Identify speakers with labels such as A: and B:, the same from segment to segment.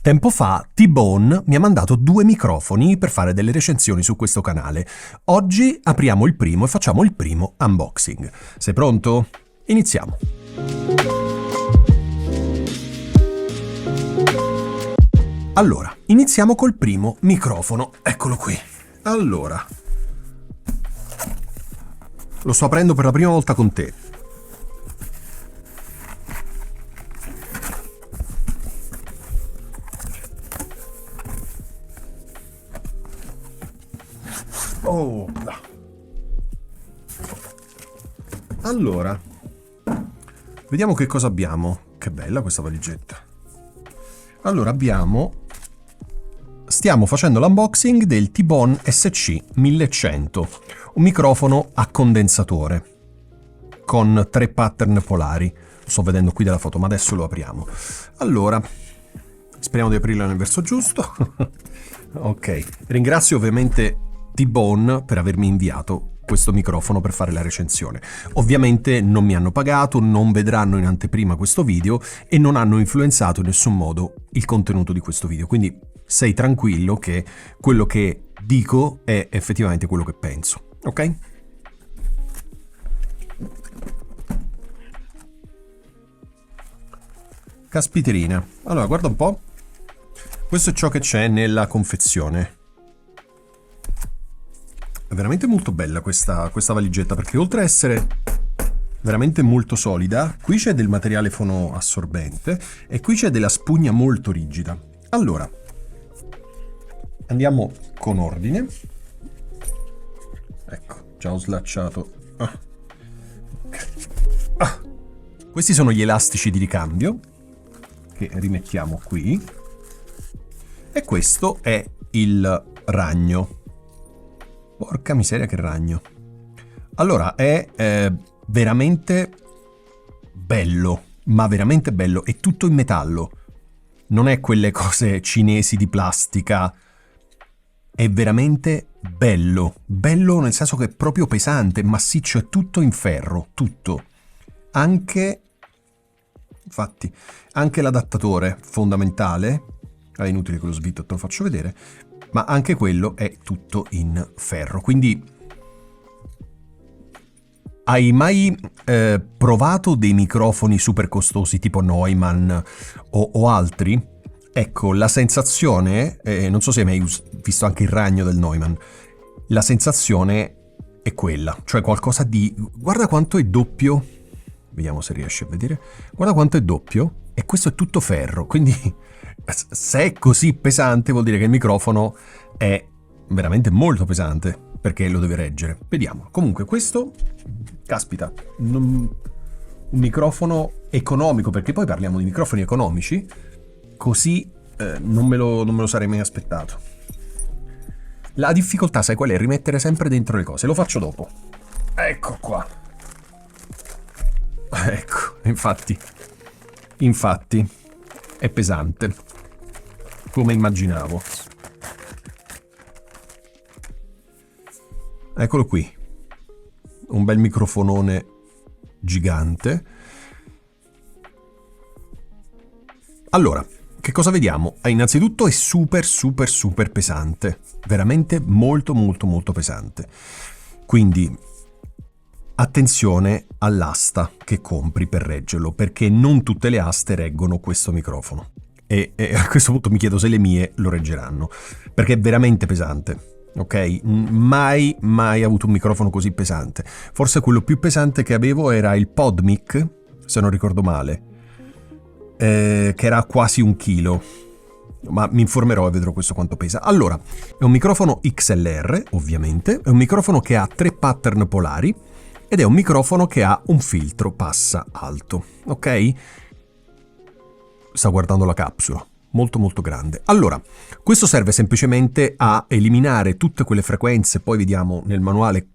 A: Tempo fa T-Bone mi ha mandato 2 microfoni per fare delle recensioni su questo canale. Oggi apriamo il primo e facciamo il primo unboxing. Sei pronto? Iniziamo! Allora, iniziamo col primo microfono. Eccolo qui. Allora, lo sto aprendo per la prima volta con te. Oh, no. Allora, vediamo che cosa abbiamo. Che bella questa valigetta. Allora, stiamo facendo l'unboxing del T-Bone SC1100, un microfono a condensatore con 3 pattern polari. Lo sto vedendo qui dalla foto, ma adesso lo apriamo. Allora, speriamo di aprirlo nel verso giusto. Ok, ringrazio ovviamente T-Bone per avermi inviato questo microfono per fare la recensione. Ovviamente non mi hanno pagato, non vedranno in anteprima questo video e non hanno influenzato in nessun modo il contenuto di questo video, quindi sei tranquillo che quello che dico è effettivamente quello che penso, ok? Caspiterina. Allora, guarda un po'. Questo è ciò che c'è nella confezione. È veramente molto bella questa valigetta, perché oltre a essere veramente molto solida, qui c'è del materiale fonoassorbente e qui c'è della spugna molto rigida. Allora, andiamo con ordine. Ecco, già ho slacciato. Questi sono gli elastici di ricambio che rimettiamo qui. E questo è il ragno. Porca miseria che ragno. Allora, è veramente bello, ma veramente bello. È tutto in metallo. Non è quelle cose cinesi di plastica. È veramente bello. Bello nel senso che è proprio pesante, massiccio, è tutto in ferro, tutto. Anche, infatti, anche l'adattatore fondamentale. È inutile che lo svito, te lo faccio vedere. Ma anche quello è tutto in ferro. Quindi hai mai provato dei microfoni super costosi tipo Neumann o altri? Ecco, la sensazione, non so se hai mai visto anche il ragno del Neumann, la sensazione è quella, cioè qualcosa di... Guarda quanto è doppio, vediamo se riesci a vedere, guarda quanto è doppio e questo è tutto ferro, quindi... Se è così pesante vuol dire che il microfono è veramente molto pesante, perché lo deve reggere. Vediamo. Comunque questo, caspita, un microfono economico, perché poi parliamo di microfoni economici, così non me lo sarei mai aspettato. La difficoltà, sai qual è? Rimettere sempre dentro le cose. Lo faccio dopo. Ecco qua. Ecco, infatti è pesante. Come immaginavo. Eccolo qui. Un bel microfonone gigante. Allora, che cosa vediamo? Innanzitutto è super pesante. Veramente molto pesante. Quindi attenzione all'asta che compri per reggerlo, perché non tutte le aste reggono questo microfono. E a questo punto mi chiedo se le mie lo reggeranno, perché è veramente pesante, ok? Mai avuto un microfono così pesante. Forse quello più pesante che avevo era il PodMic, se non ricordo male, che era quasi 1 chilo, ma mi informerò e vedrò questo quanto pesa. Allora, è un microfono XLR, ovviamente, è un microfono che ha 3 pattern polari ed è un microfono che ha un filtro passa alto, ok? Sta guardando la capsula, molto grande. Allora, questo serve semplicemente a eliminare tutte quelle frequenze, poi vediamo nel manuale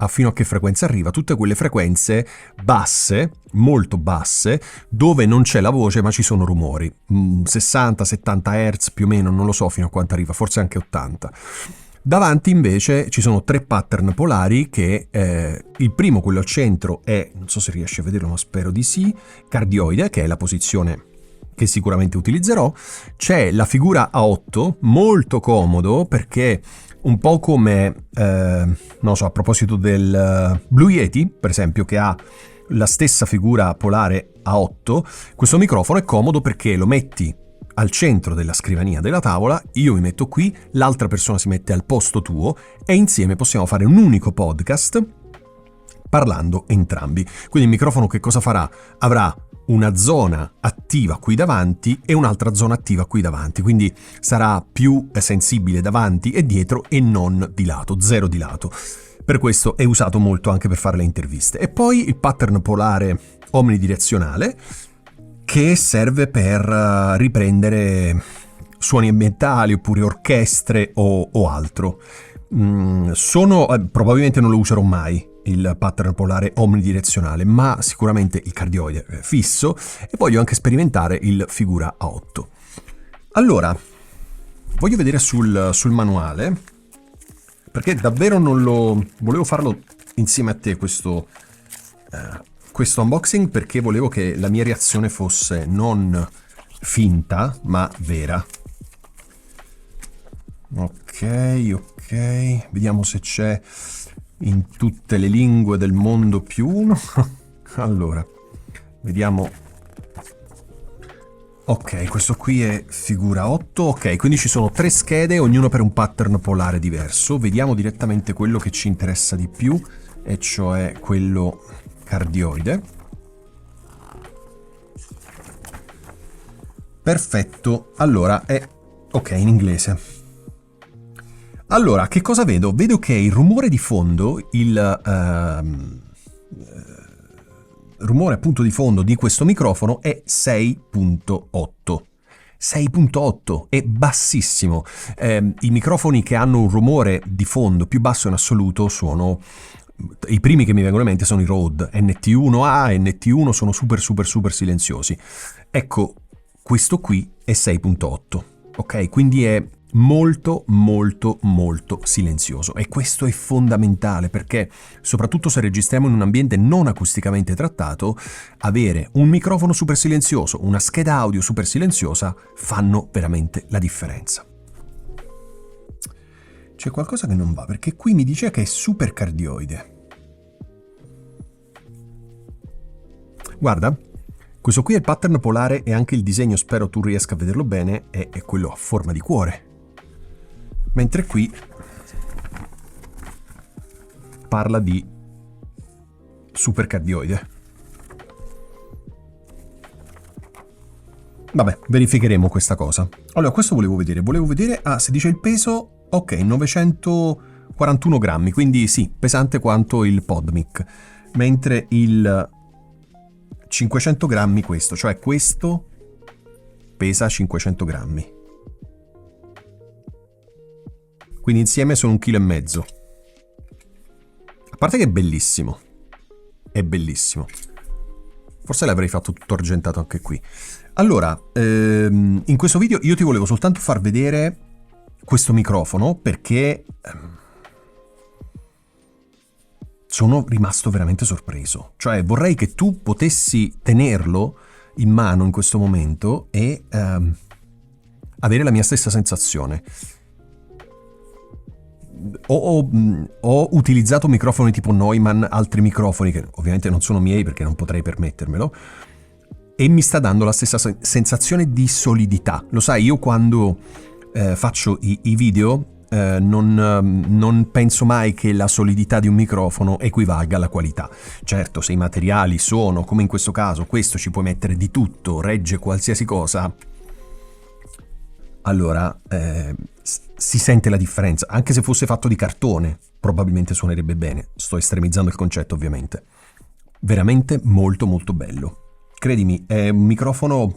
A: fino a che frequenza arriva, tutte quelle frequenze basse, molto basse, dove non c'è la voce ma ci sono rumori, 60-70 Hz più o meno, non lo so fino a quanto arriva, forse anche 80. Davanti invece ci sono 3 pattern polari che il primo, quello al centro, è, non so se riesci a vederlo ma spero di sì, cardioide, che è la posizione che sicuramente utilizzerò. C'è la figura a 8, molto comodo perché un po' come, non so, a proposito del Blue Yeti, per esempio, che ha la stessa figura polare a 8, questo microfono è comodo perché lo metti al centro della scrivania della tavola, io mi metto qui, l'altra persona si mette al posto tuo e insieme possiamo fare un unico podcast parlando entrambi. Quindi il microfono che cosa farà? Avrà una zona attiva qui davanti e un'altra zona attiva qui davanti, quindi sarà più sensibile davanti e dietro e non di lato, zero di lato. Per questo è usato molto anche per fare le interviste. E poi il pattern polare omnidirezionale, che serve per riprendere suoni ambientali oppure orchestre o altro. Probabilmente non lo userò mai il pattern polare omnidirezionale, ma sicuramente il cardioide fisso, e voglio anche sperimentare il figura a 8. Allora, voglio vedere sul manuale, perché davvero non lo volevo farlo insieme a te questo unboxing, perché volevo che la mia reazione fosse non finta ma vera. Ok, vediamo se c'è in tutte le lingue del mondo più uno. Allora, vediamo. Ok, questo qui è figura 8. Ok, quindi ci sono 3 schede, ognuno per un pattern polare diverso. Vediamo direttamente quello che ci interessa di più, e cioè quello cardioide. Perfetto, allora è ok in inglese. Allora, che cosa vedo? Vedo che il rumore di fondo, rumore appunto di fondo di questo microfono è 6.8. 6.8 è bassissimo. I microfoni che hanno un rumore di fondo più basso in assoluto sono... I primi che mi vengono in mente sono i Rode NT1A, NT1, sono super silenziosi. Ecco, questo qui è 6.8, ok? Quindi è molto silenzioso, e questo è fondamentale perché soprattutto se registriamo in un ambiente non acusticamente trattato, avere un microfono super silenzioso, una scheda audio super silenziosa fanno veramente la differenza. C'è qualcosa che non va, perché qui mi dice che è super cardioide. Guarda, questo qui è il pattern polare e anche il disegno, spero tu riesca a vederlo bene, è quello a forma di cuore. Mentre qui parla di supercardioide. Vabbè, verificheremo questa cosa. Allora, questo volevo vedere, se dice il peso, ok, 941 grammi, quindi sì, pesante quanto il PodMic. Mentre il 500 grammi questo, cioè questo pesa 500 grammi. Quindi insieme sono 1,5 kg. A parte che è bellissimo. È bellissimo. Forse l'avrei fatto tutto argentato anche qui. Allora, in questo video io ti volevo soltanto far vedere questo microfono perché sono rimasto veramente sorpreso. Cioè vorrei che tu potessi tenerlo in mano in questo momento e avere la mia stessa sensazione. Ho utilizzato microfoni tipo Neumann, altri microfoni che ovviamente non sono miei perché non potrei permettermelo, e mi sta dando la stessa sensazione di solidità. Lo sai, io quando faccio i video non penso mai che la solidità di un microfono equivalga alla qualità. Certo, se i materiali sono, come in questo caso, questo ci puoi mettere di tutto, regge qualsiasi cosa, allora si sente la differenza. Anche se fosse fatto di cartone probabilmente suonerebbe bene. Sto estremizzando il concetto ovviamente. Veramente molto bello. Credimi, è un microfono...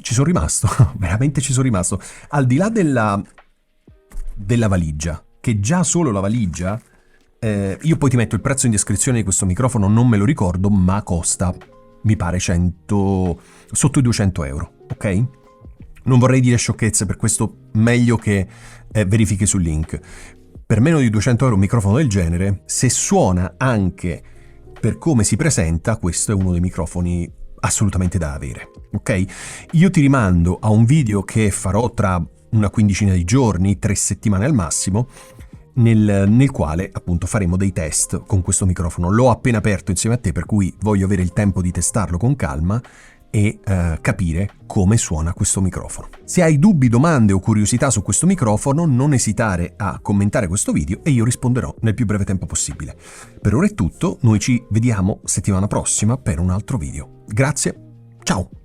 A: Ci sono rimasto, veramente ci sono rimasto. Al di là della valigia, che già solo la valigia, io poi ti metto il prezzo in descrizione di questo microfono, non me lo ricordo, ma costa, mi pare, sotto i 200 euro, ok? Non vorrei dire sciocchezze, per questo meglio che verifichi sul link. Per meno di 200 euro un microfono del genere, se suona anche per come si presenta, questo è uno dei microfoni assolutamente da avere, ok? Io ti rimando a un video che farò tra una quindicina di giorni, 3 settimane al massimo, nel quale appunto faremo dei test con questo microfono. L'ho appena aperto insieme a te, per cui voglio avere il tempo di testarlo con calma e capire come suona questo microfono. Se hai dubbi, domande o curiosità su questo microfono, non esitare a commentare questo video e io risponderò nel più breve tempo possibile. Per ora è tutto, noi ci vediamo settimana prossima per un altro video. Grazie, ciao!